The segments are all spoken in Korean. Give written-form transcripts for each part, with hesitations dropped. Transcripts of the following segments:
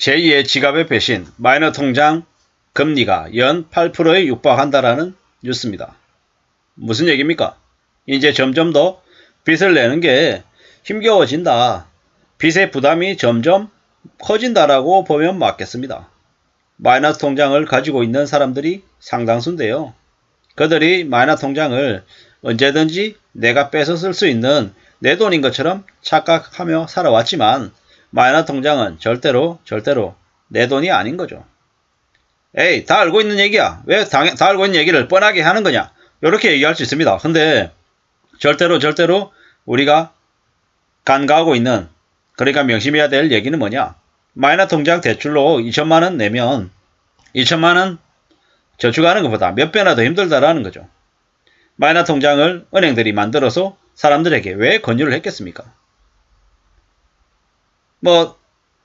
제2의 지갑의 배신, 마이너 통장 금리가 연 8%에 육박한다라는 뉴스입니다. 무슨 얘기입니까? 이제 점점 더 빚을 내는 게 힘겨워진다. 빚의 부담이 점점 커진다라고 보면 맞겠습니다. 마이너스 통장을 가지고 있는 사람들이 상당수인데요. 그들이 마이너스 통장을 언제든지 내가 뺏어 쓸 수 있는 내 돈인 것처럼 착각하며 살아왔지만 마이너스 통장은 절대로 내 돈이 아닌 거죠. 에이, 다 알고 있는 얘기야. 왜 다 알고 있는 얘기를 뻔하게 하는 거냐? 이렇게 얘기할 수 있습니다. 근데 절대로 우리가 간과하고 있는, 그러니까 명심해야 될 얘기는 뭐냐? 마이너스 통장 대출로 2천만원 내면 2천만원 저축하는 것보다 몇 배나 더 힘들다라는 거죠. 마이너스 통장을 은행들이 만들어서 사람들에게 왜 권유를 했겠습니까?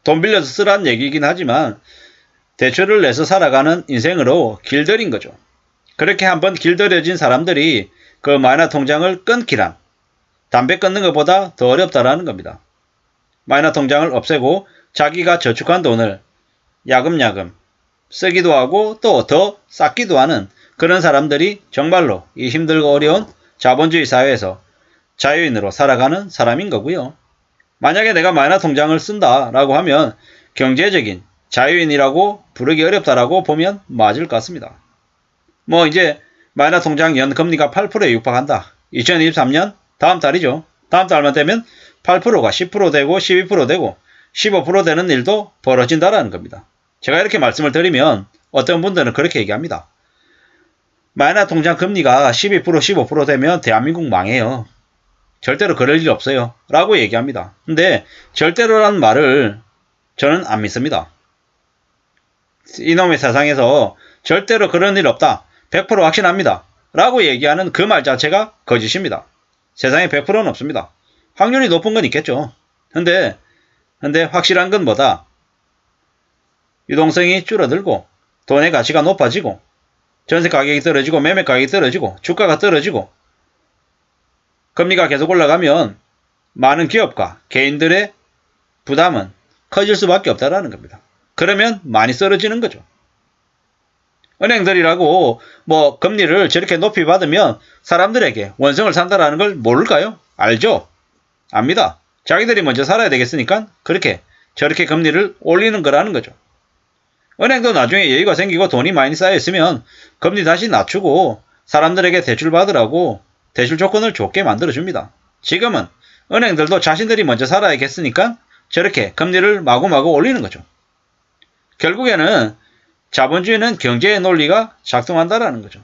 돈 빌려서 쓰라는 얘기이긴 하지만 대출을 내서 살아가는 인생으로 길들인 거죠. 그렇게 한번 길들여진 사람들이 그 마이너스 통장을 끊기란 담배 끊는 것보다 더 어렵다라는 겁니다. 마이너스 통장을 없애고 자기가 저축한 돈을 야금야금 쓰기도 하고 또 더 쌓기도 하는 그런 사람들이 정말로 이 힘들고 어려운 자본주의 사회에서 자유인으로 살아가는 사람인 거고요. 만약에 내가 마이너스 통장을 쓴다라고 하면 경제적인 자유인이라고 부르기 어렵다라고 보면 맞을 것 같습니다. 이제 마이너스 통장 연 금리가 8%에 육박한다. 2023년 다음 달이죠. 다음 달만 되면 8%가 10% 되고 12% 되고 15% 되는 일도 벌어진다라는 겁니다. 제가 이렇게 말씀을 드리면 어떤 분들은 그렇게 얘기합니다. 마이너스 통장 금리가 12% 15% 되면 대한민국 망해요. 절대로 그럴 일 없어요. 라고 얘기합니다. 근데 절대로라는 말을 저는 안 믿습니다. 이놈의 세상에서 절대로 그런 일 없다. 100% 확신합니다. 라고 얘기하는 그 말 자체가 거짓입니다. 세상에 100%는 없습니다. 확률이 높은 건 있겠죠. 근데 확실한 건 뭐다? 유동성이 줄어들고 돈의 가치가 높아지고 전세 가격이 떨어지고 매매 가격이 떨어지고 주가가 떨어지고 금리가 계속 올라가면 많은 기업과 개인들의 부담은 커질 수밖에 없다라는 겁니다. 그러면 많이 떨어지는 거죠. 은행들이라고 금리를 저렇게 높이 받으면 사람들에게 원성을 산다라는 걸 모를까요? 알죠? 압니다. 자기들이 먼저 살아야 되겠으니까 저렇게 금리를 올리는 거라는 거죠. 은행도 나중에 여유가 생기고 돈이 많이 쌓여있으면 금리 다시 낮추고 사람들에게 대출 받으라고 대출 조건을 좋게 만들어줍니다. 지금은 은행들도 자신들이 먼저 살아야겠으니까 저렇게 금리를 마구마구 올리는 거죠. 결국에는 자본주의는 경제의 논리가 작동한다라는 거죠.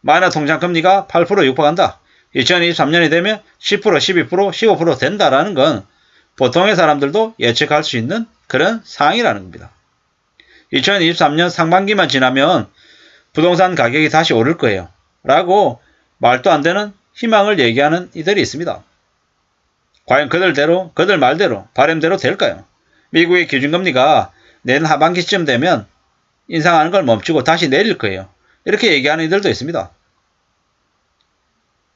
마이너스 통장 금리가 8% 육박한다. 2023년이 되면 10%, 12%, 15% 된다라는 건 보통의 사람들도 예측할 수 있는 그런 상황이라는 겁니다. 2023년 상반기만 지나면 부동산 가격이 다시 오를 거예요. 라고 말도 안 되는 희망을 얘기하는 이들이 있습니다. 과연 그들 말대로 바람대로 될까요? 미국의 기준금리가 내년 하반기쯤 되면 인상하는 걸 멈추고 다시 내릴 거예요. 이렇게 얘기하는 이들도 있습니다.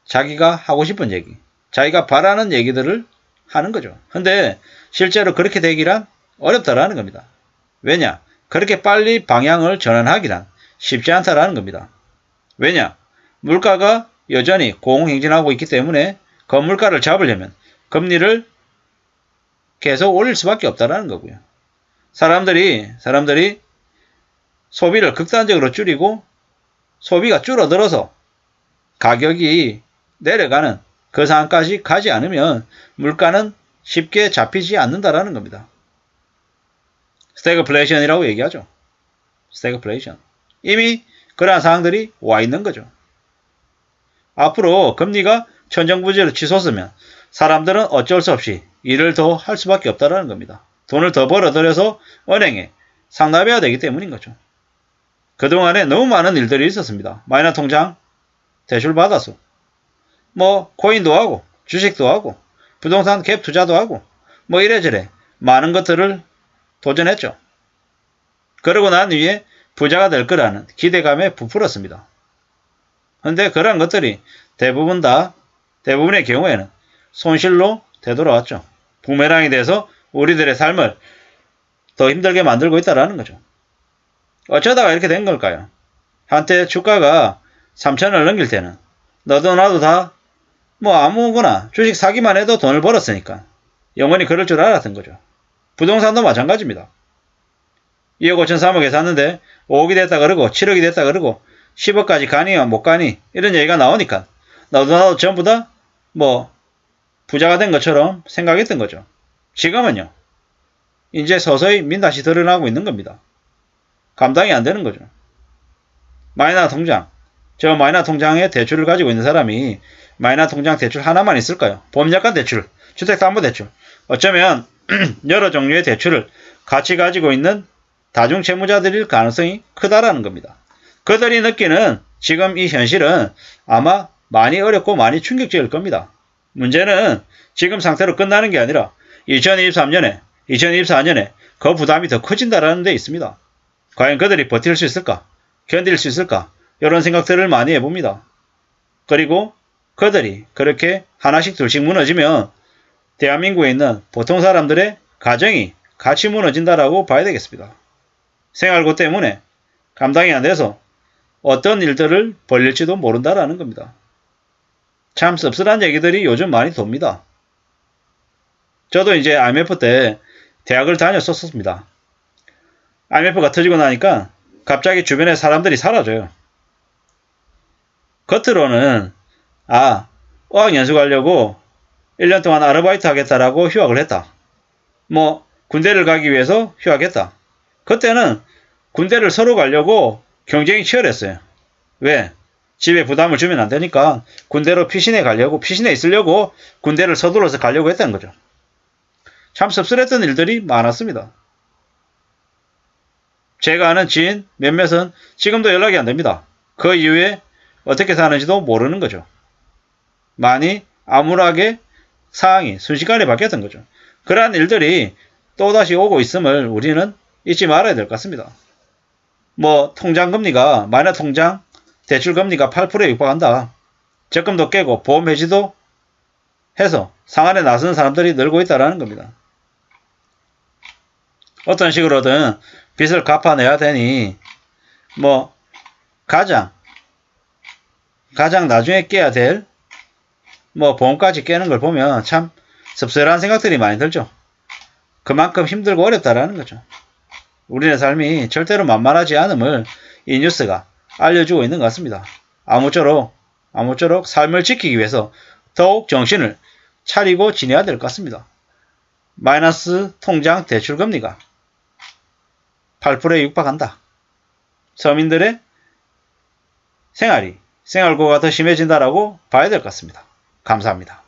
자기가 하고 싶은 얘기, 자기가 바라는 얘기들을 하는 거죠. 근데 실제로 그렇게 되기란 어렵다라는 겁니다. 왜냐? 그렇게 빨리 방향을 전환하기란 쉽지 않다라는 겁니다. 왜냐? 물가가 여전히 고공행진하고 있기 때문에 그 물가를 잡으려면 금리를 계속 올릴 수밖에 없다라는 거고요. 사람들이 소비를 극단적으로 줄이고 소비가 줄어들어서 가격이 내려가는 그 상황까지 가지 않으면 물가는 쉽게 잡히지 않는다라는 겁니다. 스태그플레이션이라고 얘기하죠. 스태그플레이션. 이미 그러한 상황들이 와 있는 거죠. 앞으로 금리가 천정부지로 치솟으면 사람들은 어쩔 수 없이 일을 더 할 수밖에 없다라는 겁니다. 돈을 더 벌어들여서 은행에 상납해야 되기 때문인 거죠. 그동안에 너무 많은 일들이 있었습니다. 마이너스 통장 대출 받아서 코인도 하고 주식도 하고 부동산 갭 투자도 하고 이래저래 많은 것들을 도전했죠. 그러고 난 뒤에 부자가 될 거라는 기대감에 부풀었습니다. 그런데 그런 것들이 대부분의 경우에는 손실로 되돌아왔죠. 부메랑이 돼서 우리들의 삶을 더 힘들게 만들고 있다는 거죠. 어쩌다가 이렇게 된 걸까요? 한때 주가가 3,000원을 넘길 때는 너도 나도 다 뭐 아무거나 주식 사기만 해도 돈을 벌었으니까 영원히 그럴 줄 알았던 거죠. 부동산도 마찬가지입니다. 2억 5천 3억에 샀는데 5억이 됐다 그러고 7억이 됐다 그러고 10억까지 가니 못 가니 이런 얘기가 나오니까 너도 나도 전부 다 뭐 부자가 된 것처럼 생각했던 거죠. 지금은요. 이제 서서히 민낯이 드러나고 있는 겁니다. 감당이 안 되는 거죠. 마이너스 통장. 저 마이너스 통장에 대출을 가지고 있는 사람이 마이너스 통장 대출 하나만 있을까요? 보험약관 대출, 주택담보대출. 어쩌면 여러 종류의 대출을 같이 가지고 있는 다중채무자들일 가능성이 크다라는 겁니다. 그들이 느끼는 지금 이 현실은 아마 많이 어렵고 많이 충격적일 겁니다. 문제는 지금 상태로 끝나는 게 아니라 2023년에, 2024년에 그 부담이 더 커진다는 데 있습니다. 과연 그들이 버틸 수 있을까? 견딜 수 있을까? 이런 생각들을 많이 해봅니다. 그리고 그들이 그렇게 하나씩 둘씩 무너지면 대한민국에 있는 보통 사람들의 가정이 같이 무너진다라고 봐야 되겠습니다. 생활고 때문에 감당이 안 돼서 어떤 일들을 벌릴지도 모른다라는 겁니다. 참 씁쓸한 얘기들이 요즘 많이 돕니다. 저도 이제 IMF 때 대학을 다녔었습니다. IMF가 터지고 나니까 갑자기 주변에 사람들이 사라져요. 겉으로는 어학연수 가려고 1년 동안 아르바이트 하겠다라고 휴학을 했다. 뭐 군대를 가기 위해서 휴학했다. 그때는 군대를 서로 가려고 경쟁이 치열했어요. 왜? 집에 부담을 주면 안 되니까 군대로 피신해 있으려고 군대를 서둘러서 가려고 했다는 거죠. 참 씁쓸했던 일들이 많았습니다. 제가 아는 지인 몇몇은 지금도 연락이 안 됩니다. 그 이후에 어떻게 사는지도 모르는 거죠. 많이 암울하게 상황이 순식간에 바뀌었던 거죠. 그러한 일들이 또다시 오고 있음을 우리는 잊지 말아야 될 것 같습니다. 뭐 통장금리가 마이너스 통장 대출금리가 8%에 육박한다. 적금도 깨고 보험 해지도 해서 상한에 나서는 사람들이 늘고 있다는 겁니다. 어떤 식으로든 빚을 갚아내야 되니 뭐 가장 나중에 깨야 될 뭐 보험까지 깨는 걸 보면 참 씁쓸한 생각들이 많이 들죠. 그만큼 힘들고 어렵다라는 거죠. 우리의 삶이 절대로 만만하지 않음을 이 뉴스가 알려주고 있는 것 같습니다. 아무쪼록 삶을 지키기 위해서 더욱 정신을 차리고 지내야 될 것 같습니다. 마이너스 통장 대출금리가 8%에 육박한다. 서민들의 생활고가 더 심해진다라고 봐야 될 것 같습니다. 감사합니다.